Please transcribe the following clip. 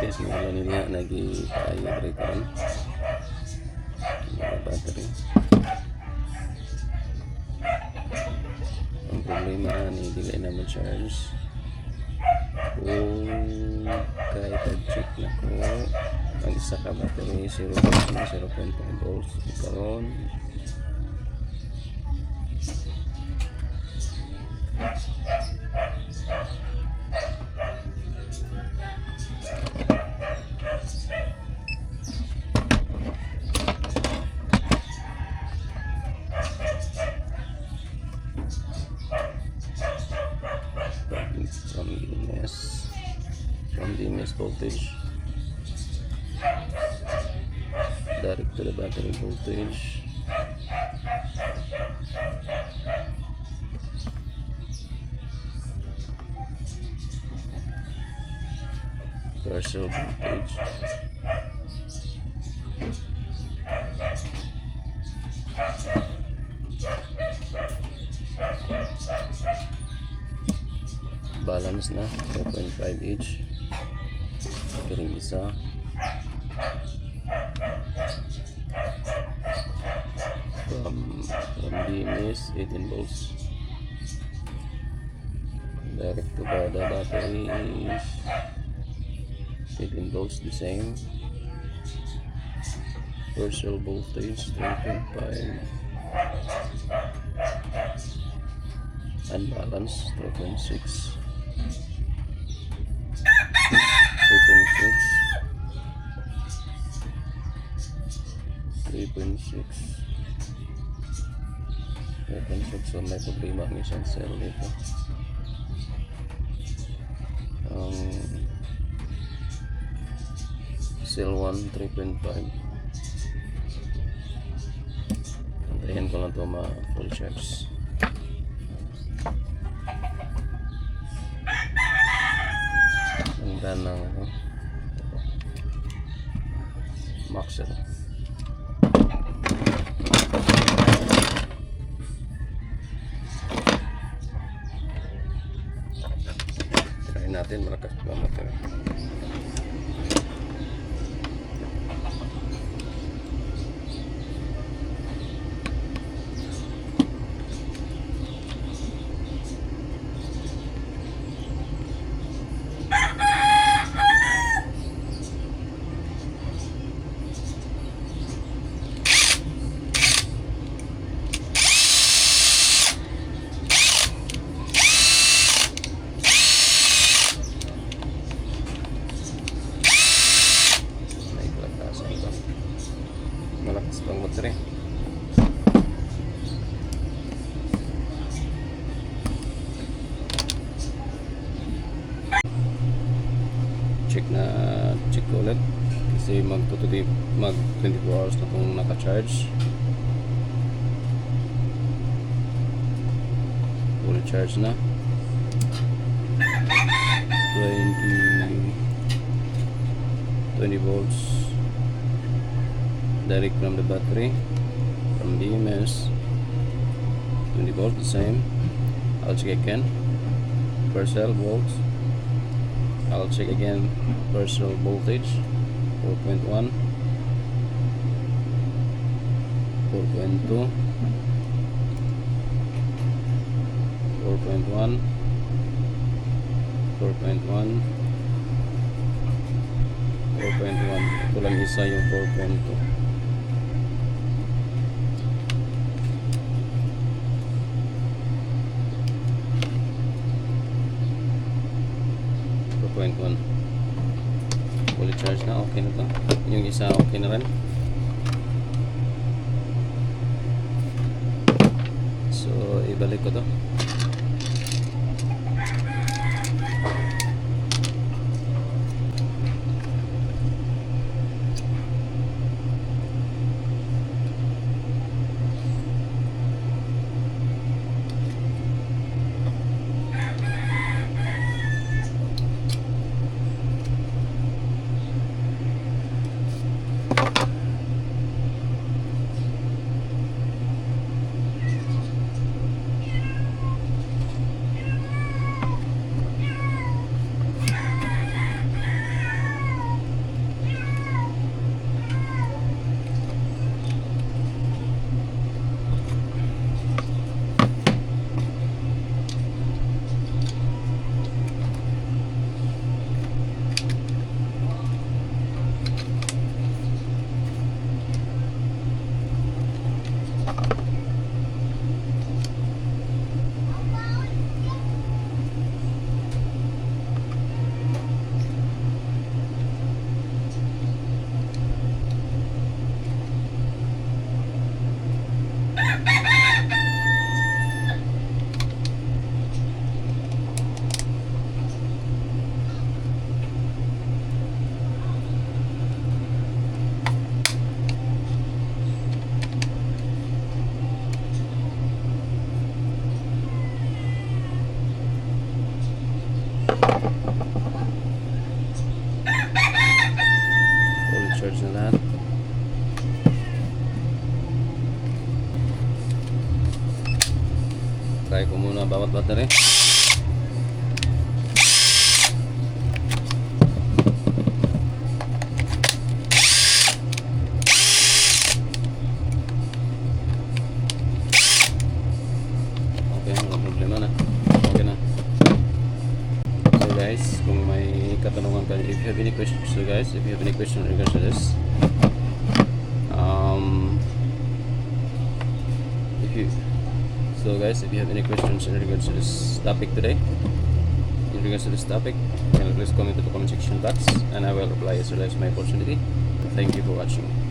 guys mga nila nag-i-tayo rin karon mga battery. Ang problema ni dili na ma-charge kung kahit check na ko ang isa ka battery 0.5 volts karon. From the MS voltage direct to the battery voltage. Partial voltage. Balance na 4.5 each. Kiring isa. From DMS 18 volts. Direct to the battery is 18 volts, the same. Partial voltage 3.5. Unbalance 3.6. 3.6. So may problema ang isang cell dito. Cell 1 3.5. Antayin ko lang ito ma-full charge. Ang ng maxer. Try natin malakas pa natin. Malakas pang battery. Check ko ulit kasi mag 24 hours na itong naka-charge. Full charge na 20 volts direct from the battery, from the EMS. 20 volts, the same. I'll check again partial volts. I'll check again partial voltage 4.1, 4.2, 4.1, 4.1, 4.1. Ito lang isa yung 4.2. 4.1. Fully charge na, okay na to. Yung isa okay na rin. So ibalik ko to. Fully charge na lahat. Try ko muna bawat battery. Okay, wala problema na. Okay na. So guys, kung may katanungan kayo, if you have any questions, so guys, if you have any question in regards to this, if you have any questions in regards to this topic today, then please comment to the comment section box, and I will reply as soon as my opportunity. Thank you for watching.